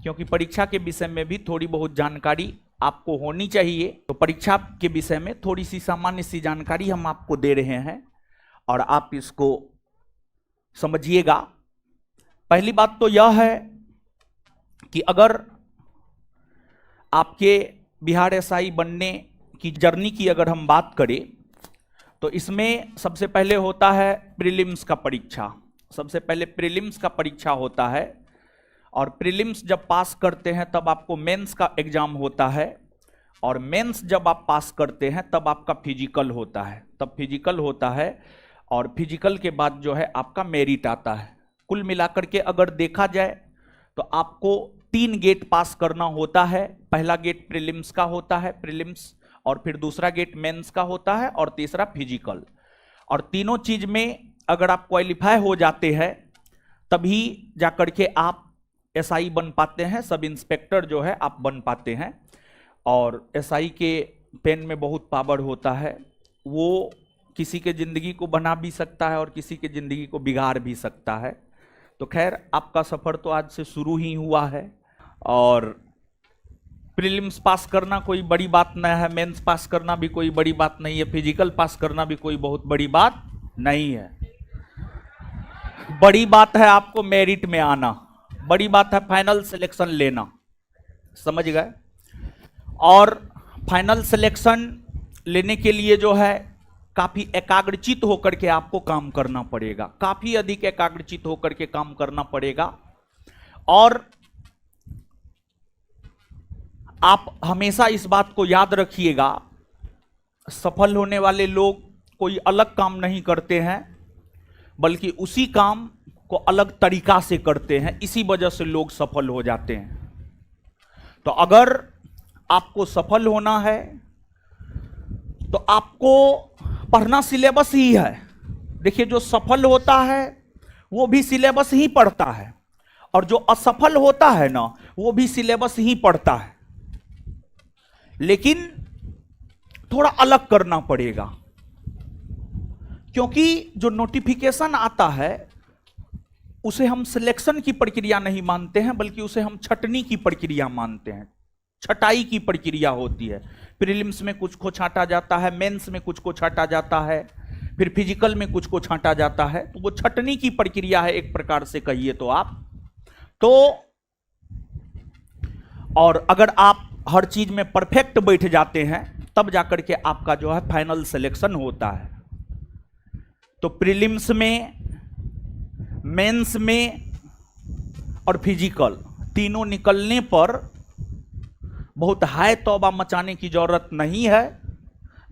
क्योंकि परीक्षा के विषय में भी थोड़ी बहुत जानकारी आपको होनी चाहिए। तो परीक्षा के विषय में थोड़ी सी सामान्य सी जानकारी हम आपको दे रहे हैं और आप इसको समझिएगा। पहली बात तो यह है कि अगर आपके बिहार एसआई बनने की जर्नी की अगर हम बात करें तो इसमें सबसे पहले होता है प्रीलिम्स का परीक्षा। सबसे पहले प्रीलिम्स का परीक्षा होता है और प्रीलिम्स जब पास करते हैं तब आपको मेंस का एग्जाम होता है और मेंस जब आप पास करते हैं तब आपका फिजिकल होता है। तब फिजिकल होता है और फिजिकल के बाद जो है आपका मेरिट आता है। कुल मिलाकर के अगर देखा जाए तो आपको 3 गेट पास करना होता है। पहला गेट प्रीलिम्स का होता है, प्रीलिम्स, और फिर दूसरा गेट मेंस का होता है और तीसरा फिजिकल। और तीनों चीज में अगर आप क्वालिफाई हो जाते हैं तभी जाकर के आप एसआई बन पाते हैं, सब इंस्पेक्टर जो है आप बन पाते हैं। और एसआई के पेन में बहुत पावर होता है, वो किसी के जिंदगी को बना भी सकता है और किसी के जिंदगी को बिगाड़ भी सकता है। तो खैर आपका सफर तो आज से शुरू ही हुआ है और प्रीलिम्स पास करना कोई बड़ी बात नहीं है, मेंस पास करना भी कोई बड़ी बात नहीं है, फिजिकल पास करना भी कोई बहुत बड़ी बात नहीं है। बड़ी बात है आपको मेरिट में आना, बड़ी बात है फाइनल सिलेक्शन लेना, समझ गए। और फाइनल सिलेक्शन लेने के लिए जो है काफी एकाग्रचित होकर के आपको काम करना पड़ेगा, काफी अधिक एकाग्रचित होकर के काम करना पड़ेगा। और आप हमेशा इस बात को याद रखिएगा, सफल होने वाले लोग कोई अलग काम नहीं करते हैं बल्कि उसी काम को अलग तरीका से करते हैं, इसी वजह से लोग सफल हो जाते हैं। तो अगर आपको सफल होना है तो आपको पढ़ना सिलेबस ही है। देखिए, जो सफल होता है वो भी सिलेबस ही पढ़ता है और जो असफल होता है ना वो भी सिलेबस ही पढ़ता है, लेकिन थोड़ा अलग करना पड़ेगा। क्योंकि जो नोटिफिकेशन आता है उसे हम सिलेक्शन की प्रक्रिया नहीं मानते हैं बल्कि उसे हम छटनी की प्रक्रिया मानते हैं, छटाई की प्रक्रिया होती है। प्रीलिम्स में कुछ को छांटा जाता है, मेंस में कुछ को छांटा जाता है, फिर फिजिकल में कुछ को छांटा जाता है। तो वो छटनी की प्रक्रिया है एक प्रकार से कहिए तो आप। तो और अगर आप हर चीज में परफेक्ट बैठ जाते हैं तब जाकर के आपका जो है फाइनल सिलेक्शन होता है। तो प्रीलिम्स में, मेंस में और फिजिकल तीनों निकलने पर बहुत हाय तौबा मचाने की जरूरत नहीं है।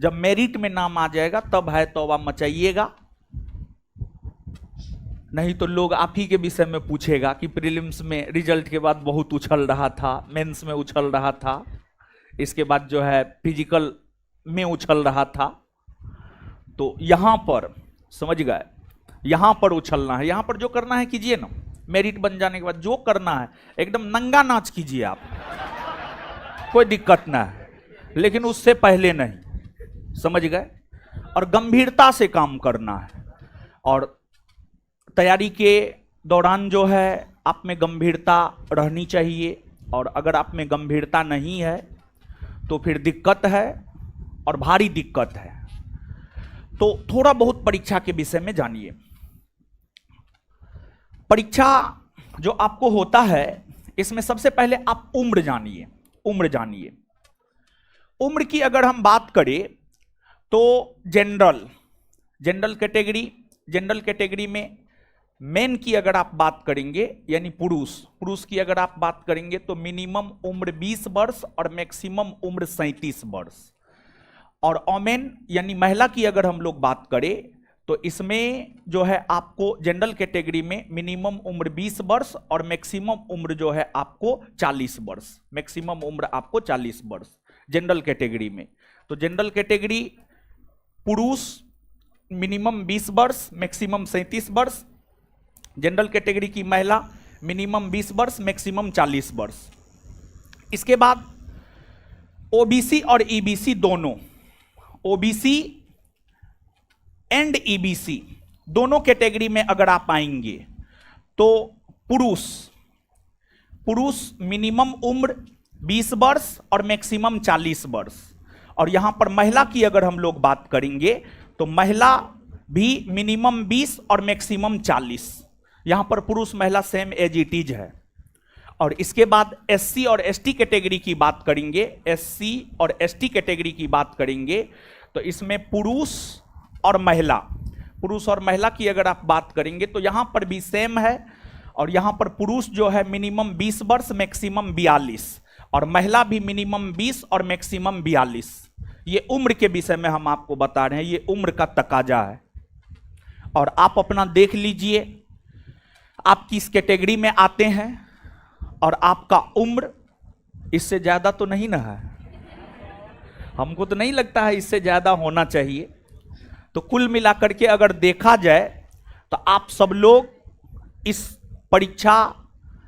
जब मेरिट में नाम आ जाएगा तब हाय तौबा मचाइएगा, नहीं तो लोग आप ही के विषय में पूछेगा कि प्रीलिम्स में रिजल्ट के बाद बहुत उछल रहा था, मेंस में उछल रहा था, इसके बाद जो है फिजिकल में उछल रहा था। तो यहां पर समझ गए, यहां पर उछलना है, यहां पर जो करना है कीजिए ना। मेरिट बन जाने के बाद जो करना है एकदम नंगा नाच कीजिए आप, कोई दिक्कत ना है, लेकिन उससे पहले नहीं, समझ गए। और गंभीरता से काम करना है और तैयारी के दौरान जो है आप में गंभीरता रहनी चाहिए। और अगर आप में गंभीरता नहीं है तो फिर दिक्कत है और भारी दिक्कत है। तो थोड़ा बहुत परीक्षा के विषय में जानिए। परीक्षा जो आपको होता है इसमें सबसे पहले आप उम्र जानिए, उम्र जानिए। उम्र की अगर हम बात करें तो जनरल कैटेगरी में मेन की अगर आप बात करेंगे यानी पुरुष की अगर आप बात करेंगे तो मिनिमम उम्र 20 वर्ष और मैक्सिमम उम्र 37 वर्ष। और ओमेन यानी महिला की अगर हम लोग बात करें तो इसमें जो है आपको जनरल कैटेगरी में मिनिमम उम्र 20 वर्ष और मैक्सिमम उम्र जो है आपको 40 वर्ष, मैक्सिमम उम्र आपको 40 वर्ष जनरल कैटेगरी में। तो जनरल कैटेगरी पुरुष मिनिमम 20 वर्ष, मैक्सिमम 37 वर्ष। जनरल कैटेगरी की महिला मिनिमम 20 वर्ष, मैक्सिमम 40 वर्ष। इसके बाद ओबीसी और ईबीसी दोनों, ओबीसी एंड ईबीसी दोनों कैटेगरी में अगर आप आएंगे तो पुरुष मिनिमम उम्र 20 वर्ष और मैक्सिमम 40 वर्ष। और यहां पर महिला की अगर हम लोग बात करेंगे तो महिला भी मिनिमम 20 और मैक्सिमम 40। यहां पर पुरुष महिला सेम एज इट इज है। और इसके बाद एससी और एसटी कैटेगरी की बात करेंगे, एससी और एसटी कैटेगरी की बात करेंगे तो इसमें पुरुष और महिला की अगर आप बात करेंगे तो यहां पर भी सेम है। और यहां पर पुरुष जो है मिनिमम 20 वर्ष मैक्सिमम 42 और महिला भी मिनिमम 20 और मैक्सिमम 42। ये उम्र के विषय में हम आपको बता रहे हैं, ये उम्र का तकाजा है। और आप अपना देख लीजिए आप किस कैटेगरी में आते हैं और आपका उम्र इससे ज्यादा तो नहीं ना है, हमको तो नहीं लगता है इससे ज्यादा होना चाहिए। तो कुल मिलाकर के अगर देखा जाए तो आप सब लोग इस परीक्षा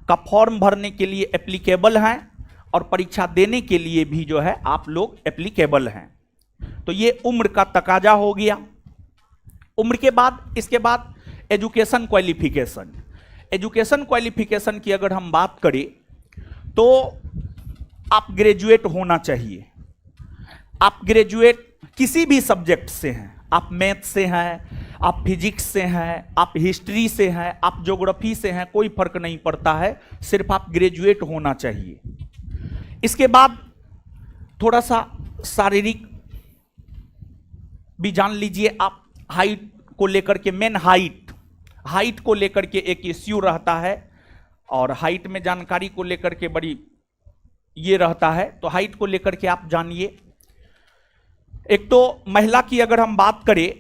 का फॉर्म भरने के लिए एप्लीकेबल हैं और परीक्षा देने के लिए भी जो है आप लोग एप्लीकेबल हैं। तो ये उम्र का तकाजा हो गया। उम्र के बाद इसके बाद एजुकेशन क्वालिफिकेशन। एजुकेशन क्वालिफिकेशन की अगर हम बात करें तो आप ग्रेजुएट होना चाहिए। आप ग्रेजुएट किसी भी सब्जेक्ट से हैं, आप मैथ से हैं, आप फिजिक्स से हैं, आप हिस्ट्री से हैं, आप ज्योग्राफी से हैं, कोई फर्क नहीं पड़ता है, सिर्फ आप ग्रेजुएट होना चाहिए। इसके बाद थोड़ा सा शारीरिक भी जान लीजिए आप। हाइट को लेकर के मेन हाइट को लेकर के एक इश्यू रहता है और हाइट में जानकारी को लेकर के बड़ी ये रहता है। तो हाइट को लेकर के आप जानिए। एक तो महिला की अगर हम बात करें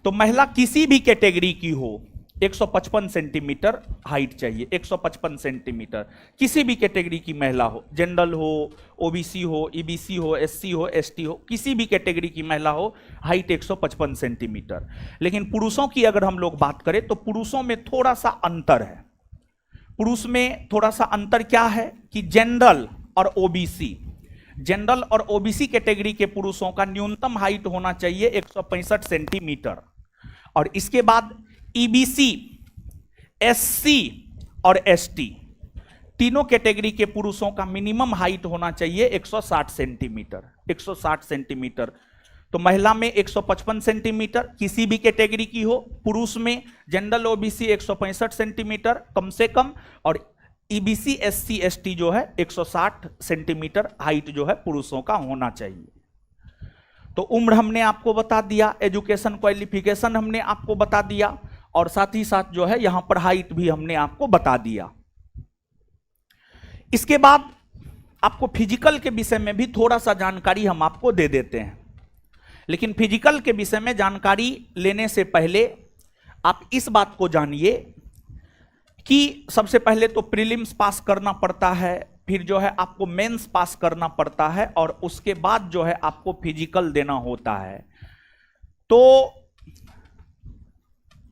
तो महिला किसी भी कैटेगरी की हो 155 सेंटीमीटर हाइट चाहिए, 155 सेंटीमीटर। किसी भी कैटेगरी की महिला हो, जनरल हो, ओबीसी हो, ईबीसी हो, एससी हो, एसटी हो, किसी भी कैटेगरी की महिला हो, हाइट 155 सेंटीमीटर। लेकिन पुरुषों की अगर हम लोग बात करें तो पुरुषों में थोड़ा सा अंतर है। पुरुष में थोड़ा सा अंतर क्या है कि जनरल और ओबीसी कैटेगरी के पुरुषों का न्यूनतम हाइट होना चाहिए 165 सेंटीमीटर। और इसके बाद ईबीसी, एससी और एसटी तीनों कैटेगरी के पुरुषों का मिनिमम हाइट होना चाहिए 160 सेंटीमीटर। 160 सेंटीमीटर। तो महिला में 155 सेंटीमीटर किसी भी कैटेगरी की हो, पुरुष में जनरल ओबीसी 165 सेंटीमीटर कम से कम, और ईबीसी, एससी, एसटी जो है 160 सेंटीमीटर हाइट जो है पुरुषों का होना चाहिए। तो उम्र हमने आपको बता दिया, एजुकेशन क्वालिफिकेशन हमने आपको बता दिया और साथ ही साथ जो है यहां पर हाइट भी हमने आपको बता दिया। इसके बाद आपको फिजिकल के विषय में भी थोड़ा सा जानकारी हम आपको दे देते हैं। लेकिन फिजिकल के विषय में जानकारी लेने से पहले आप इस बात को जानिए कि सबसे पहले तो प्रीलिम्स पास करना पड़ता है, फिर जो है आपको मेंस पास करना पड़ता है और उसके बाद जो है आपको फिजिकल देना होता है। तो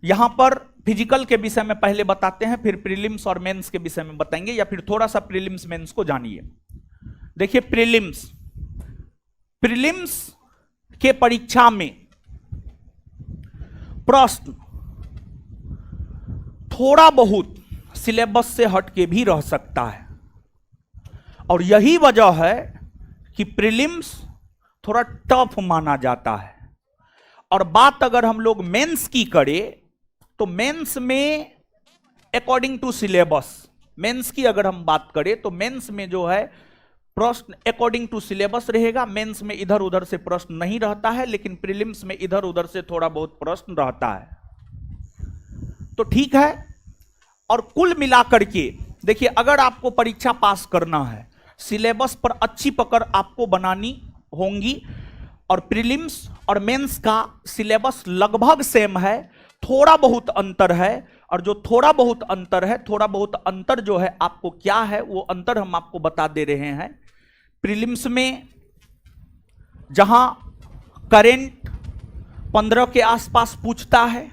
यहां पर फिजिकल के विषय में पहले बताते हैं, फिर प्रीलिम्स और मेंस के विषय में बताएंगे, या फिर थोड़ा सा प्रीलिम्स मेंस को जानिए। देखिए प्रीलिम्स के परीक्षा में प्रश्न थोड़ा बहुत सिलेबस से हटके भी रह सकता है और यही वजह है कि प्रीलिम्स थोड़ा टफ माना जाता है। और बात अगर हम लोग मेंस की करें तो मेंस में अकॉर्डिंग टू सिलेबस, मेंस की अगर हम बात करें तो मेंस में जो है प्रश्न अकॉर्डिंग टू सिलेबस रहेगा। मेंस में इधर उधर से प्रश्न नहीं रहता है, लेकिन प्रीलिम्स में इधर उधर से थोड़ा बहुत प्रश्न रहता है। तो ठीक है। और कुल मिलाकर के देखिए, अगर आपको परीक्षा पास करना है, सिलेबस पर अच्छी पकड़ आपको बनानी होंगी। और प्रीलिम्स और मेंस का सिलेबस लगभग सेम है, थोड़ा बहुत अंतर है। और जो थोड़ा बहुत अंतर है, थोड़ा बहुत अंतर जो है आपको क्या है वो अंतर हम आपको बता दे रहे हैं। प्रीलिम्स में जहां करेंट 15 के आसपास पूछता है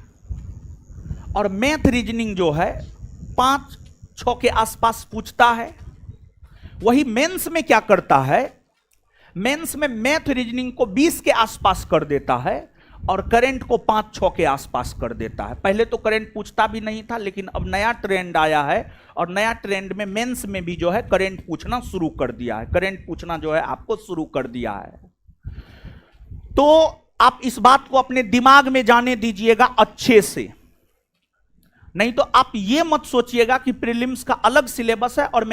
और मैथ रीजनिंग जो है 5-6 के आसपास पूछता है, वही मेंस में क्या करता है, मेंस में मैथ रीजनिंग को 20 के आसपास कर देता है और करंट को 5-6 के आसपास कर देता है। पहले तो करंट पूछता भी नहीं था, लेकिन अब नया ट्रेंड आया है और नया ट्रेंड में मेंस में भी जो है करंट पूछना शुरू कर दिया है, करंट पूछना जो है आपको शुरू कर दिया है। तो आप इस बात को अपने दिमाग में जाने दीजिएगा अच्छे से, नहीं तो आप ये मत सोचिएगा कि प्रीलिम्स का अलग सिलेबस है और